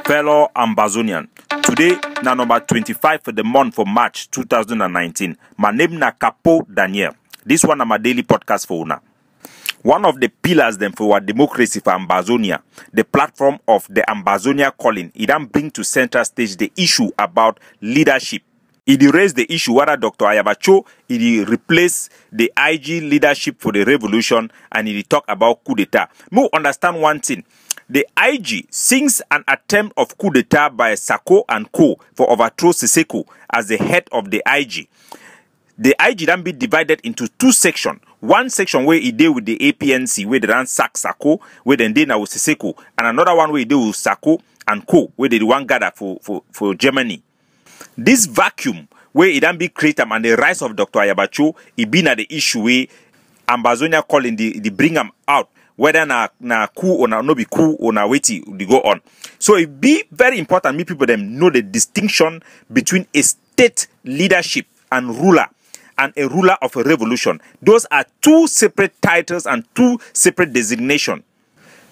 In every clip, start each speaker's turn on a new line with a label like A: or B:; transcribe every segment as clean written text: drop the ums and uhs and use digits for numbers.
A: Fellow Ambazonian, today na number 25 for the month for March 2019. My name na Capo Daniel. This one na my daily podcast for una. One of the pillars then for our democracy for Ambazonia, the platform of the Ambazonia calling, it then bring to center stage the issue about leadership. It raised the issue whether Dr. Ayaba Cho it replace the IG leadership for the revolution, and it talk about coup d'etat. More understand one thing. The IG, since an attempt of coup d'etat by Sako and Co. for overthrow Siseko as the head of the IG then be divided into two sections. One section where it deal with the APNC, where they run Sako, where then they now with Siseko, and another one where it deal with Sako and Co, where they the one gather for Germany. This vacuum where it then be created and the rise of Dr. Ayaba Cho, it been at the issue where Ambazonia calling the bring them out. Whether na coup or no be coup or na wait they go on. So it be very important me people them know the distinction between a state leadership and ruler and a ruler of a revolution. Those are two separate titles and two separate designations.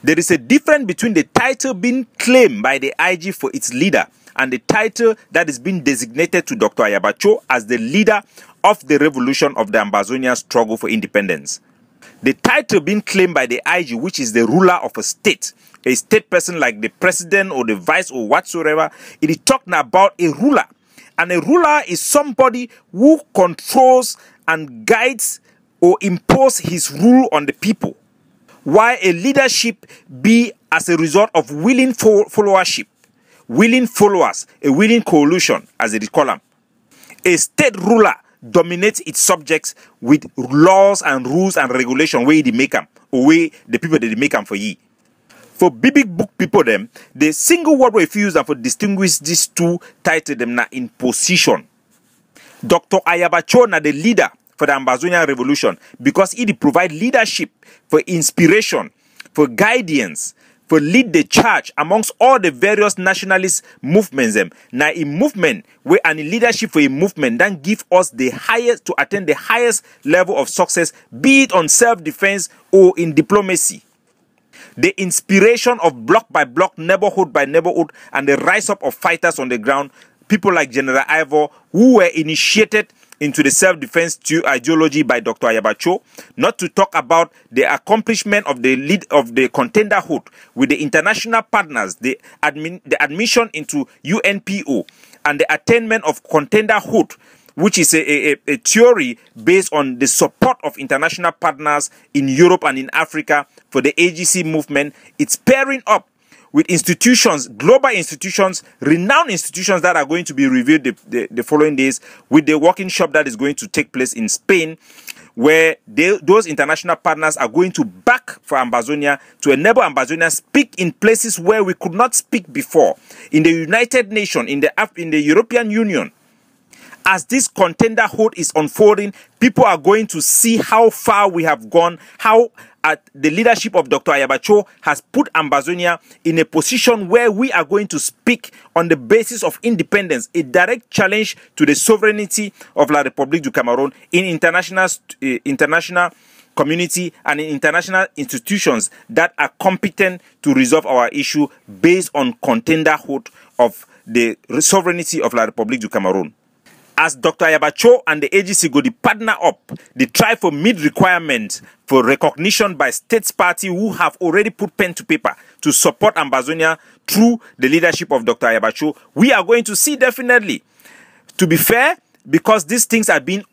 A: There is a difference between the title being claimed by the IG for its leader and the title that is being designated to Dr. Ayaba Cho as the leader of the revolution of the Ambazonia struggle for independence. The title being claimed by the IG, which is the ruler of a state person like the president or the vice or whatsoever, it is talking about a ruler. And a ruler is somebody who controls and guides or imposes his rule on the people. While a leadership be as a result of willing followership, willing followers, a willing coalition, as it is called. A state ruler dominates its subjects with laws and rules and regulation where they make them, or where the people that they make them for ye. For big book people them, the single word we use them for distinguish these two titles them na in position. Dr. Ayaba Cho na the leader for the Ambazonia revolution because he provide leadership, for inspiration, for guidance, for lead the charge amongst all the various nationalist movements them. Now a movement where any leadership for a movement then give us the highest to attain the highest level of success, be it on self-defense or in diplomacy. The inspiration of block by block, neighborhood by neighborhood, and the rise up of fighters on the ground, people like General Ivor, who were initiated into the self-defense ideology by Dr. Ayaba Cho, not to talk about the accomplishment of the lead of the contenderhood with the international partners, the admission into UNPO, and the attainment of contenderhood, which is a theory based on the support of international partners in Europe and in Africa for the AGC movement. It's pairing up with institutions, global institutions, renowned institutions that are going to be revealed the following days, with the working shop that is going to take place in Spain, where those international partners are going to back for Ambazonia to enable Ambazonia speak in places where we could not speak before, in the United Nations, in the European Union. As this contenderhood is unfolding, people are going to see how far we have gone, how the leadership of Dr. Ayaba Cho has put Ambazonia in a position where we are going to speak on the basis of independence, a direct challenge to the sovereignty of La République du Cameroon in international community and in international institutions that are competent to resolve our issue based on contenderhood of the sovereignty of La République du Cameroon. As Dr. Ayaba Cho and the AGC go to partner up, they try for meet requirements for recognition by states party who have already put pen to paper to support Ambazonia through the leadership of Dr. Ayaba Cho. We are going to see definitely. To be fair, because these things are being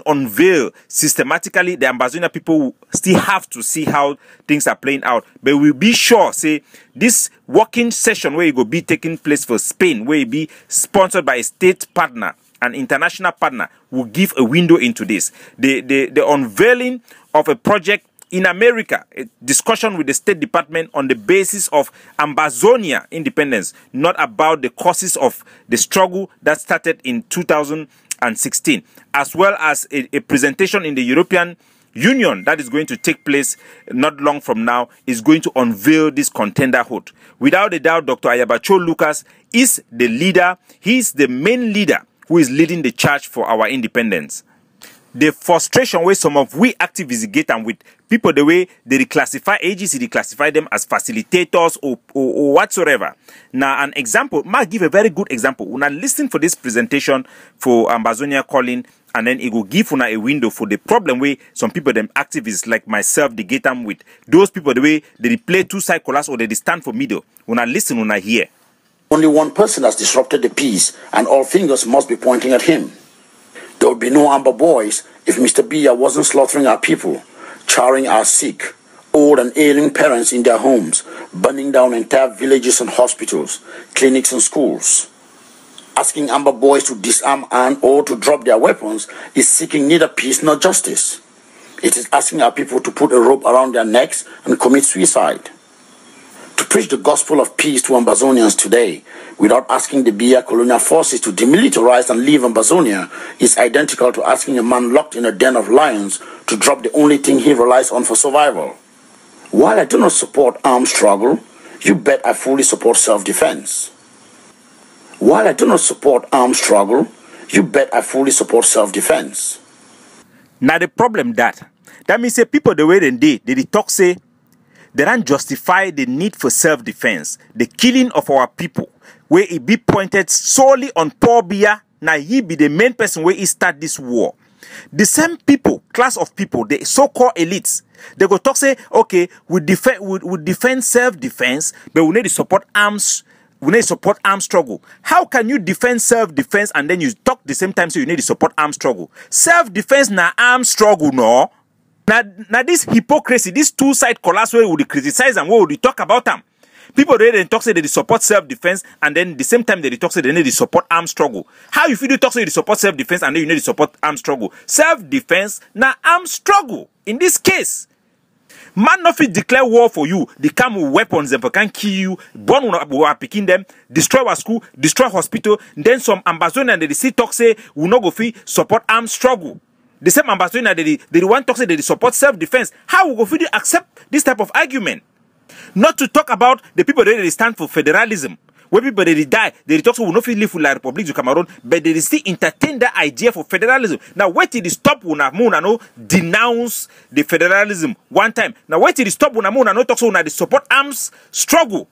A: unveiled systematically, the Ambazonia people will still have to see how things are playing out. But we'll be sure, say, this working session where it will be taking place for Spain, where it be sponsored by a state partner, an international partner, will give a window into this. The unveiling of a project in America, a discussion with the State Department on the basis of Ambazonia independence, not about the causes of the struggle that started in 2016, as well as a presentation in the European Union that is going to take place not long from now, is going to unveil this contenderhood. Without a doubt, Dr. Ayaba Cho Lucas is the leader. He is the main leader who is leading the charge for our independence. The frustration where some of we activists get and with people the way they reclassify AGC, they classify them as facilitators or whatsoever. Now, an example, might give a very good example. When I listen for this presentation for Ambazonia calling, and then it will give una a window for the problem where some people, them activists like myself, they get them with those people the way they play two side collars or they stand for middle. When I listen, when I hear.
B: Only one person has disrupted the peace, and all fingers must be pointing at him. There would be no Amber Boys if Mr. Biya wasn't slaughtering our people, charring our sick, old and ailing parents in their homes, burning down entire villages and hospitals, clinics and schools. Asking Amber Boys to disarm and or to drop their weapons is seeking neither peace nor justice. It is asking our people to put a rope around their necks and commit suicide. To preach the gospel of peace to Ambazonians today without asking the Biya colonial forces to demilitarize and leave Ambazonia is identical to asking a man locked in a den of lions to drop the only thing he relies on for survival. While I do not support armed struggle, you bet I fully support self-defense. While I do not support armed struggle, you bet I fully support self-defense.
A: Now the problem that means say people the way they talk say they don't justify the need for self-defense, the killing of our people, where it be pointed solely on poor Biya. Now he be the main person where he start this war. The same people, class of people, the so-called elites, they go talk say, okay, we defend self-defense, but we need to support arms. We need to support armed struggle. How can you defend self-defense and then you talk the same time so you need to support armed struggle? Self-defense na armed struggle, no? Now this hypocrisy, this two-side collapse where we criticize and where we talk about them. People they talk say they support self-defense and then the same time they talk say they need to support armed struggle. How if you do talk say you support self-defense and then you need to support armed struggle? Self-defense na armed struggle. In this case, man not fit declare war for you. They come with weapons and can kill you. Born we are picking them, destroy our school, destroy hospital. Then some Ambazonian they see talk say we no go fit support armed struggle. The same Ambazonia they want to say they support self-defense. How we go fit accept this type of argument? Not to talk about the people that they stand for federalism. When people they die, they talk so we no fit live for la Republic du Cameroon, but they still entertain that idea for federalism. Now wait till they stop una no denounce the federalism one time. Now wait till they stop una no talk so una they support arms struggle.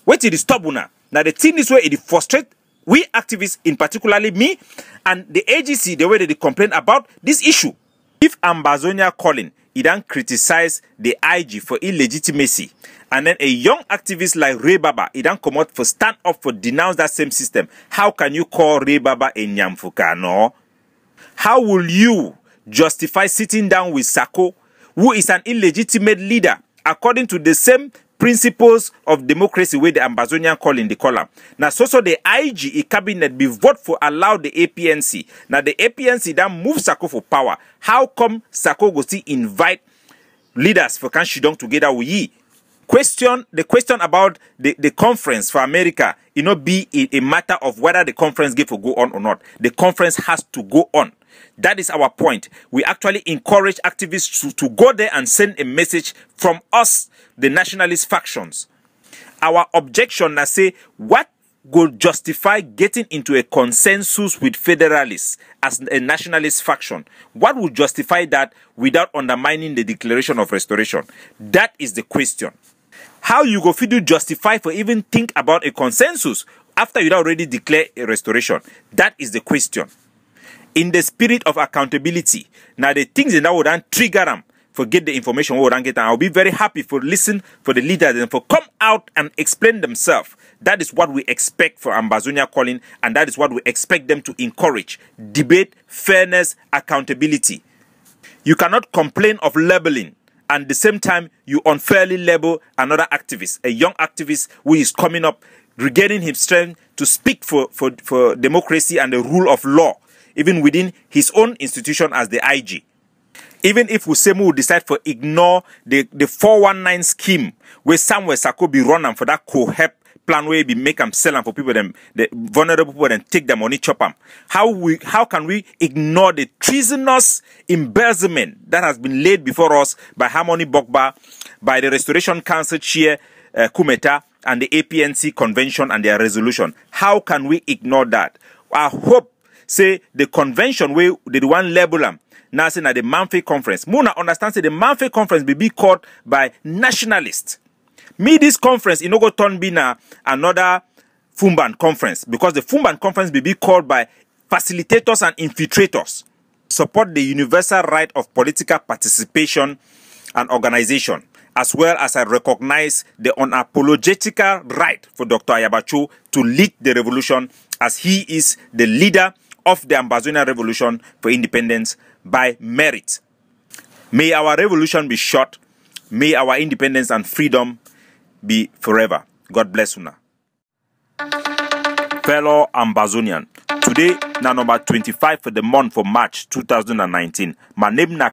A: Wait till they stop una. Now the thing is where it frustrate we activists, in particularly me and the AGC, the way that they complain about this issue. If Ambazonia calling, it don't criticize the IG for illegitimacy, and then a young activist like Ray Baba, it don't come out for stand up for denounce that same system, how can you call Ray Baba a Nyamfuka, no? How will you justify sitting down with Sako, who is an illegitimate leader, according to the same principles of democracy where the Ambazonian call in the column? Now, so the IG cabinet be vote for allow the APNC. Now, the APNC then move Sako for power. How come Sako go see invite leaders for can shidong together with ye? The question about the conference for America, it not be a matter of whether the conference give go on or not. The conference has to go on. That is our point. We actually encourage activists to go there and send a message from us, the nationalist factions. Our objection na say, what would justify getting into a consensus with federalists as a nationalist faction? What would justify that without undermining the Declaration of Restoration? That is the question. How you go fit to justify for even think about a consensus after you already declare a restoration? That is the question. In the spirit of accountability, now the things that would trigger them for get the information we would get, and I'll be very happy for listen for the leaders and for come out and explain themselves. That is what we expect for Ambazonia calling, and that is what we expect them to encourage: debate, fairness, accountability. You cannot complain of labeling and at the same time you unfairly label another activist, a young activist who is coming up, regaining his strength to speak for democracy and the rule of law, even within his own institution as the IG. Even if Usemu will decide to ignore the 419 scheme where somewhere Sako be running for that co-help plan where be make them sell them for people, them the vulnerable people, and take the money, chop them. How can we ignore the treasonous embezzlement that has been laid before us by Harmony Bokba, by the Restoration Council Chair Kumeta, and the APNC convention and their resolution? How can we ignore that? I hope say the convention where they one label them, now say na the Manfred conference. Muna understand say the Manfred conference be called by nationalists. Me this conference, no go turn be na another Fumban conference, because the Fumban conference be called by facilitators and infiltrators. Support the universal right of political participation and organization, as well as I recognize the unapologetical right for Dr. Ayaba Cho to lead the revolution, as he is the leader of the Ambazonia revolution for independence by merit. May our revolution be short. May our independence and freedom be forever. God bless you. Fellow Ambazonian, today na number 25 for the month for March 2019. My name na